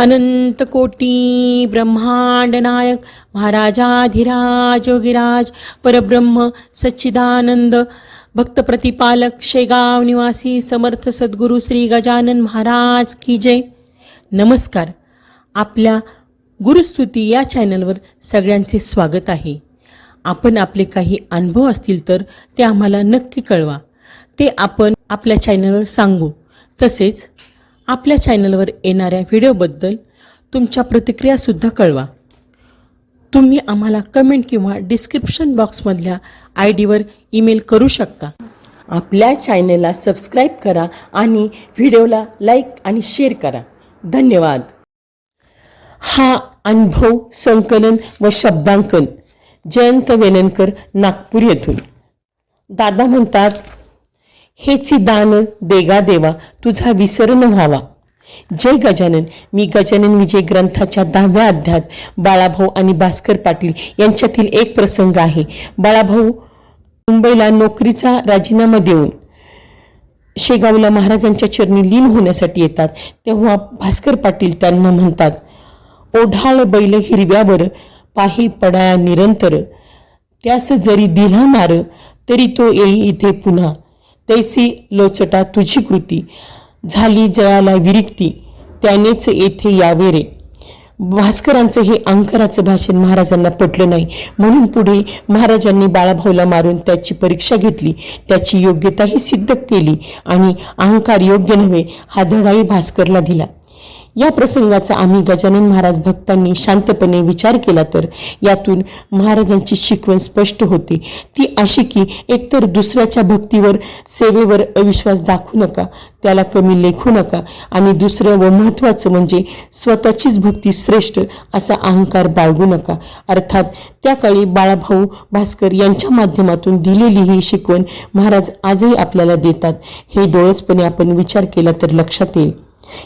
अनंत कोटी ब्रह्मांड नायक महाराजाधिराज योगीराज परब्रह्म सच्चिदानंद भक्त प्रतिपालक शेगाव निवासी समर्थ सद्गुरू श्री गजानन महाराज की जय. नमस्कार. आपल्या गुरुस्तुती या चॅनलवर सगळ्यांचे स्वागत आहे. आपण आपले काही अनुभव असतील तर ते आम्हाला नक्की कळवा. ते आपण आपल्या चॅनलवर सांगू. तसेच आपल्या चॅनलवर येणाऱ्या व्हिडिओबद्दल तुमच्या प्रतिक्रियासुद्धा कळवा. तुम्ही आम्हाला कमेंट किंवा डिस्क्रिप्शन बॉक्समधल्या ID वर ईमेल करू शकता. आपल्या चॅनलला सबस्क्राईब करा आणि व्हिडिओला लाईक आणि शेअर करा. धन्यवाद. हा अनुभव संकलन व शब्दांकन जयंत वेलणकर, नागपूर येथून. दादा म्हणतात, हेची दान देगा देवा तुझा विसर न व्हावा. जय गजानन. मी गजानन विजय ग्रंथाच्या 10व्या अध्यायात बाळाभाऊ आणि भास्कर पाटील यांच्यातील एक प्रसंग आहे. बाळाभाऊ मुंबईला नोकरीचा राजीनामा देऊन शेगावला महाराजांच्या चरणी लीन होण्यासाठी येतात. तेव्हा भास्कर पाटील त्यांना म्हणतात, ओढाळ बैल हिरव्यावर पाही पडाया निरंतर, त्यास जरी दिला मार तरी तो येई इथे पुन्हा, तैसी लोचटा तुझी कृती, झाली जयाला विरिक्ती, त्यानेच येथे यावे रे. भास्करांचं हे अहंकाराचं भाषण महाराजांना पटलं नाही. म्हणून पुढे महाराजांनी बाळाभाऊला मारून त्याची परीक्षा घेतली. त्याची योग्यताही सिद्ध केली आणि अहंकार योग्य नव्हे हा धडाही भास्करला दिला. या प्रसंगाचा आम्ही गजानन महाराज भक्तांनी शांतपणे विचार केला तर यातून महाराजांची शिकवण स्पष्ट होते. ती अशी की एकतर दुसऱ्याच्या भक्तीवर सेवेवर अविश्वास दाखवू नका, त्याला कमी लेखू नका, आणि दुसरं व महत्त्वाचं म्हणजे स्वतःचीच भक्ती श्रेष्ठ असा अहंकार बाळगू नका. अर्थात त्या काळी बाळाभाऊ भास्कर यांच्या माध्यमातून दिलेली ही शिकवण महाराज आजही आपल्याला देतात. हे डोळसपणे आपण विचार केला तर लक्षात येईल.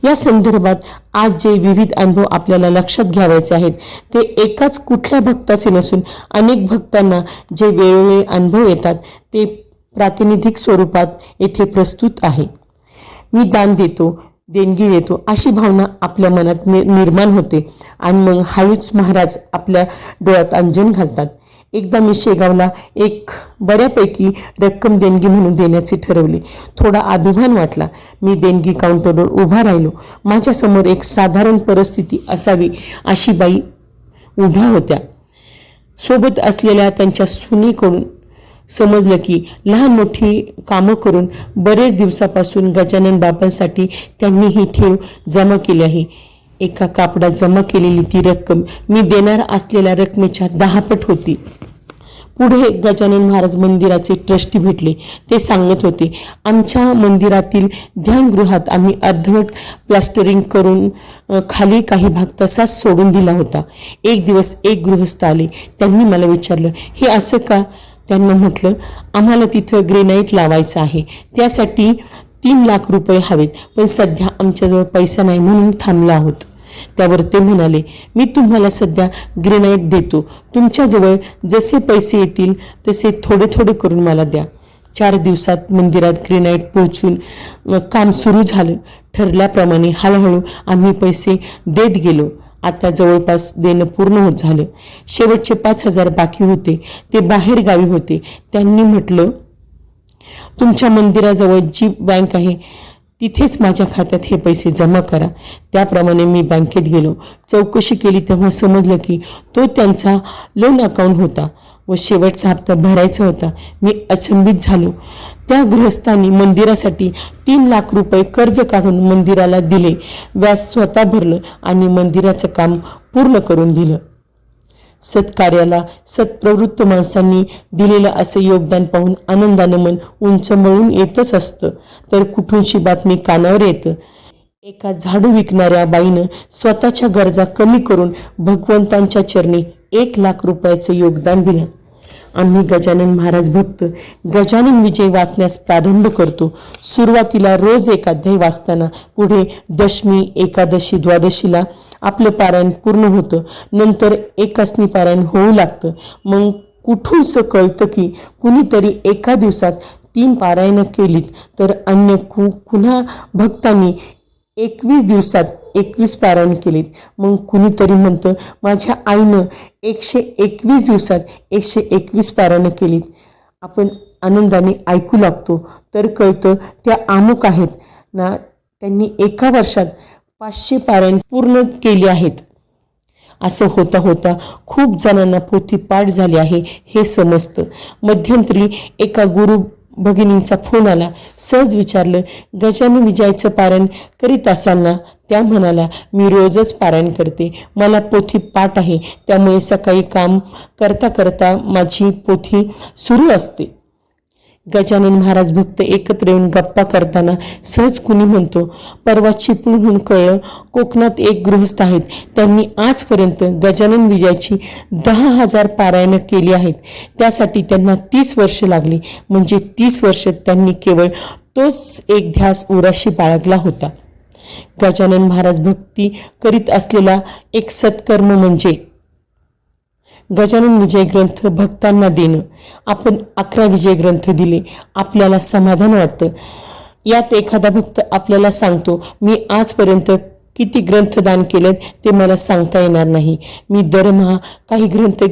या संदर्भात आज जे विविध अनुभव आपल्याला लक्षात घ्यावायचे आहेत ते एकाच कुठल्या भक्ताचे नसून अनेक भक्तांना जे वेळोवेळी अनुभव येतात ते प्रातिनिधिक स्वरूपात येथे प्रस्तुत आहे. मी दान देतो, देणगी देतो अशी भावना आपल्या मनात निर्माण होते आणि मग हळूच महाराज आपल्या डोळ्यात अंजन घालतात. एकदा मी शेगावला एक बऱ्यापैकी रक्कम देणगी म्हणून देण्याचे ठरवले. थोडा अभिमान वाटला. मी देणगी काउंटरवर उभा राहिलो. माझ्यासमोर एक साधारण परिस्थिती असावी अशी बाई उभ्या होत्या. सोबत असलेल्या त्यांच्या सुनेकडून समजलं की लहान मोठी कामं करून बरेच दिवसापासून गजानन बाबांसाठी त्यांनी ही ठेव जमा केली आहे. एका कापडात जमा केलेली ती रक्कम मी देणार असलेल्या रकमेच्या 10 पट होती. पुढे गजानन महाराज मंदिराचे ट्रस्टी भेटले. ते सांगत होते, आमच्या मंदिरातील ध्यानगृहात आम्ही अर्धवट प्लास्टरिंग करून खाली काही भाग तसाच सोडून दिला होता. एक दिवस एक गृहस्थ आले. त्यांनी मला विचारलं, हे असं का? त्यांना म्हटलं, आम्हाला तिथं ग्रेनाईट लावायचं आहे, त्यासाठी 3 लाख रुपये हवेत, पण सध्या आमच्याजवळ पैसा नाही म्हणून थांबलो आहोत. त्यावर ते म्हणाले, मी तुम्हाला सध्या ग्रेनाईट देतो, तुमच्याजवळ जसे पैसे येतील तसे थोडे थोडे करून मला द्या. 4 दिवसात मंदिरात ग्रेनाईट पोहोचून काम सुरू झालं. ठरल्याप्रमाणे हळूहळू आम्ही पैसे देत गेलो. आता जवळपास देणं पूर्ण होत झालं. शेवटचे 5,000 बाकी होते. ते बाहेर गावी होते. त्यांनी म्हटलं, तुमच्या मंदिराजवळ जी बँक आहे तिथेच माझ्या खात्यात हे पैसे जमा करा. त्याप्रमाणे मी बँकेत गेलो. चौकशी केली तेव्हा समजलं की तो त्यांचा लोन अकाउंट होता व शेवटचा हप्ता भरायचा होता. मी अचंबित झालो. त्या गृहस्थांनी मंदिरासाठी 3 लाख रुपये कर्ज काढून मंदिराला दिले. व्याज स्वतः भरलं आणि मंदिराचं काम पूर्ण करून दिलं. सत्कार्याला सत्प्रवृत्त माणसांनी दिलेलं असं योगदान पाहून आनंदानं मन उंचवळून येतच असतं. तर कुठूनशी बातमी कानावर येतं, एका झाडू विकणाऱ्या बाईनं स्वतःच्या गरजा कमी करून भगवंतांच्या चरणी 1 लाख रुपयाचं योगदान दिलं. आम्ही गजानन महाराज भक्त गजानन विजय वाचण्यास प्रारंभ करतो. सुरुवातीला रोज एक अध्याय वाचताना पुढे दशमी, एकादशी, द्वादशीला आपलं पारायण पूर्ण होतं. नंतर एकासनी पारायण होऊ लागतं. मग कुठूनच कळतं की कुणीतरी एका दिवसात 3 पारायणं केलीत तर अन्य पुन्हा भक्तांनी 21 दिवसात 121 पारायण केलीत. मग कुणीतरी म्हणतं माझ्या आईनं 121 दिवसात 121 पारायण केलीत. आपण आनंदाने ऐकू लागतो तर कळतं त्या अमुक आहेत ना, त्यांनी एका वर्षात 500 पारायण पूर्ण केली आहेत. असं होता होता खूप जणांना पोथी पाठ झाली आहे हे समजतं. मध्यंतरी एका गुरु भगिनींचा फोन आला. सहज विचारलं, गजानन विजयाचं पारायण करीत असाल ना? त्या म्हणाल्या, मी रोजच पारायण करते, मला पोथी पाठ आहे, त्यामुळे सकाळी काम करता करता माझी पोथी सुरू असते. गजानन महाराज भक्त एकत्र येऊन गप्पा करताना सहज कुणी म्हणतो, परवा चिपळूणहून कळलं, कोकणात एक गृहस्थ आहेत, त्यांनी आजपर्यंत गजानन विजयाची 10,000 पारायणं केली आहेत. त्यासाठी त्यांना 30 वर्ष लागली. म्हणजे 30 वर्ष त्यांनी केवळ तोच एक ध्यास उराशी बाळगला होता. गजानन महाराज भक्ती करीत असलेला एक सत्कर्म म्हणजे गजानन विजय ग्रंथ भक्तांना देणं. आपण 11 विजय ग्रंथ दिले, आपल्याला समाधान वाटतं. यात एखादा भक्त आपल्याला सांगतो, मी आजपर्यंत किती ग्रंथदान केलेत ते मला सांगता येणार नाही, मी दरमहा काही ग्रंथ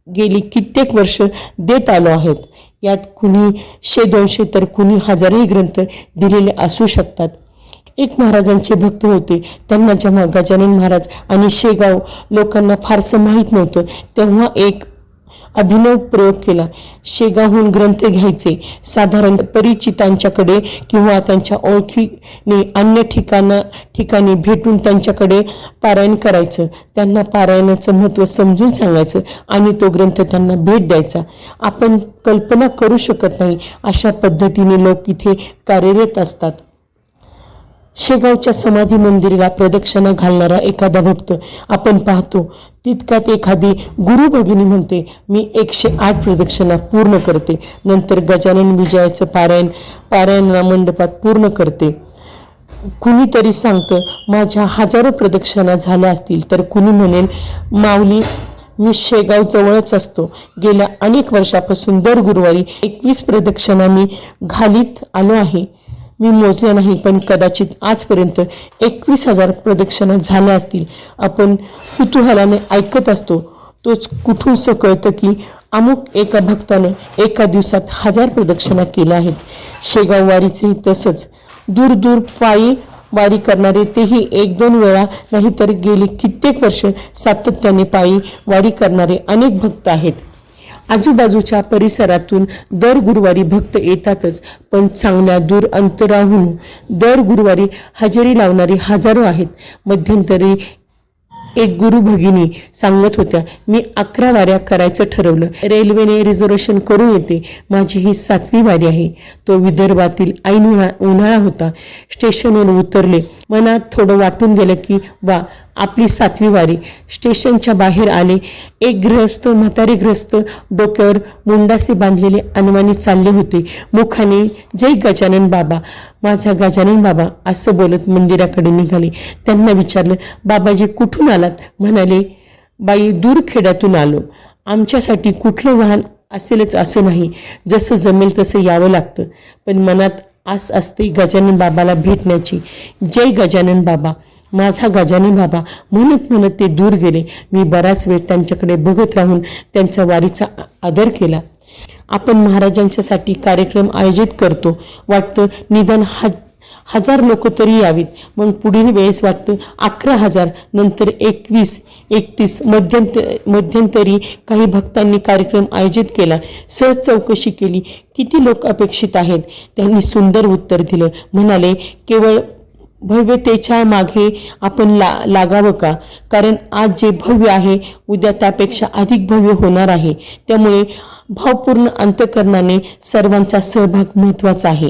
गेली कित्येक वर्ष देत आलो आहेत. यात कुणी 100-200 तर कुणी हजारही ग्रंथ दिलेले असू शकतात. एक महाराजांचे भक्त होते. त्यांना जेव्हा गजानन महाराज आणि शेगाव लोकांना फारसं माहीत नव्हतं, तेव्हा एक अभिनव प्रयोग केला. शेगावहून ग्रंथ घ्यायचे, साधारण परिचितांच्याकडे किंवा त्यांच्या ओळखीने अन्य ठिकाणी भेटून त्यांच्याकडे पारायण करायचं. त्यांना पारायणाचं महत्त्व समजून सांगायचं आणि तो ग्रंथ त्यांना भेट द्यायचा. आपण कल्पना करू शकत नाही अशा पद्धतीने लोक इथे कार्यरत असतात. शेगावच्या समाधी मंदिराला प्रदक्षिणा घालणारा एखादा भक्त आपण पाहतो. तितक्यात एखादी गुरु भगिनी म्हणते, मी 108 प्रदक्षिणा पूर्ण करते, नंतर गजानन विजयाचं पारायण मंडपात पूर्ण करते. कुणीतरी सांगतं माझ्या हजारो प्रदक्षिणा झाल्या असतील, तर कुणी म्हणेल माऊली मी शेगाव जवळच असतो, गेल्या अनेक वर्षापासून दर गुरुवारी 21 प्रदक्षिणा मी घालीत आलो आहे. मी मोजले नाही, पण कदाचित आजपर्यंत 21,000 प्रदक्षिणा झाल्या असतील. आपण कुतूहलाने ऐकत असतो. तोच कुठून कळतं की अमुक एका भक्तानं एका दिवसात 1000 प्रदक्षिणा केल्या आहेत. शेगाव वारीचेही तसंच. दूर दूर पायी वारी करणारे, तेही 1-2 वेळा नाही तर गेली कित्येक वर्ष सातत्याने पायी वारी करणारे अनेक भक्त आहेत. आजूबाजूच्या परिसरातून दर गुरुवारी भक्त येतातच, पण चांगल्या दूर अंतराहून दर गुरुवारी हजेरी लावणारी हजारो आहेत. मध्यंतरी एक गुरु भगिनी सांगत होत्या, मी 11 वाऱ्या करायचं ठरवलं, रेल्वेने रिझर्वेशन करून येते, माझी ही 7वी वारी आहे. तो विदर्भातील ऐन उन्हाळा होता. स्टेशनवर उतरले, मनात थोडं वाटून गेलं की वा, आपली 7वी वारी. स्टेशनच्या बाहेर आले. एक म्हातारे गृहस्थ डोक्यावर मुंडासे बांधलेले अनवाणी चालले होते. मुखाने जय गजानन बाबा, माझा गजानन बाबा असं बोलत मंदिराकडे निघाले. त्यांना विचारलं, बाबाजी कुठून आलात? म्हणाले, बाई दूर खेड्यातून आलो. आमच्यासाठी कुठलं वाहन असेलच असं नाही, जसं जमेल तसं यावं लागतं, पण मनात आस असते गजानन बाबाला भेटण्याची. जय गजानन बाबा, माझा गजानन बाबा म्हणत म्हणत ते दूर गेले. मी बराच वेळ त्यांच्याकडे बघत राहून त्यांचा वारीचा आदर केला. आपण महाराजांच्यासाठी कार्यक्रम आयोजित करतो, वाटतं निदान 1000 लोक तरी यावीत. मग पुढील वेळेस वाटतं 11,000, नंतर 21-31. मध्यंतरी काही भक्तांनी कार्यक्रम आयोजित केला. सहज चौकशी केली, किती लोक अपेक्षित आहेत? त्यांनी सुंदर उत्तर दिलं. म्हणाले, केवळ भव्यतेच्या मागे आपण लागावं का? कारण आज जे भव्य आहे, उद्या त्यापेक्षा अधिक भव्य होणार आहे. त्यामुळे भावपूर्ण अंतःकरणाने सर्वांचा सहभाग महत्त्वाचा आहे.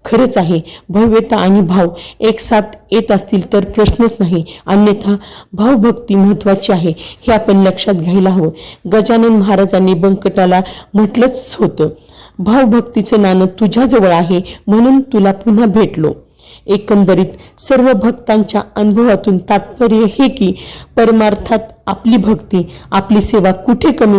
खरंच आहे, भव्यता आणि भाव एकसाथ येत असतील तर प्रश्नच नाही, अन्यथा भावभक्ती महत्त्वाची आहे, हे आपण लक्षात घ्यायला हवं. गजानन महाराजांनी बंकटाला म्हटलंच होतं, भावभक्तीचं नाणं तुझ्याजवळ आहे म्हणून तुला पुन्हा भेटलो. एकंदरीत सर्व भक्तांच्या अनुभवातून तात्पर्य हे की परमार्थात आपली भक्ती, आपली सेवा कुठे कमी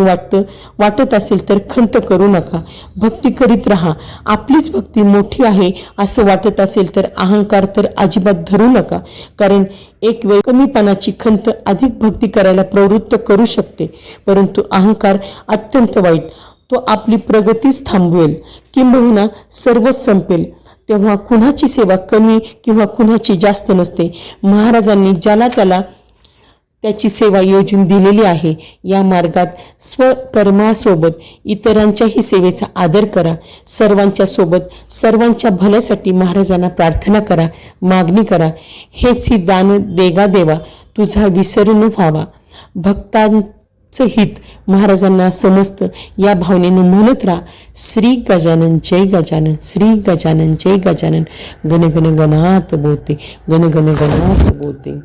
वाटत असेल तर खंत करू नका, भक्ती करीत राहा. आपलीच भक्ती मोठी आहे असं वाटत असेल तर अहंकार तर अजिबात धरू नका, कारण एक वेळ कमीपणाची खंत अधिक भक्ती करायला प्रवृत्त करू शकते. परंतु अहंकार अत्यंत वाईट, तो आपली प्रगतीच थांबवेल, किंबहुना सर्वच संपेल. तेव्हा कुणाची सेवा कमी किंवा कुणाची जास्त नसते. महाराजांनी ज्याला त्याला त्याची सेवा योजून दिलेली आहे. या मार्गात स्वकर्मासोबत इतरांच्याही सेवेचा आदर करा. सर्वांच्या सोबत सर्वांच्या भल्यासाठी महाराजांना प्रार्थना करा, मागणी करा. हेच ही दान देगा देवा तुझा विसर न व्हावा. भक्तांचं हित महाराजांना समजतं या भावनेनं म्हणत राहा, श्री गजानन जय गजानन, श्री गजानन जय गजानन. गण गण गणात बोलते, गण गण गणात बोलते.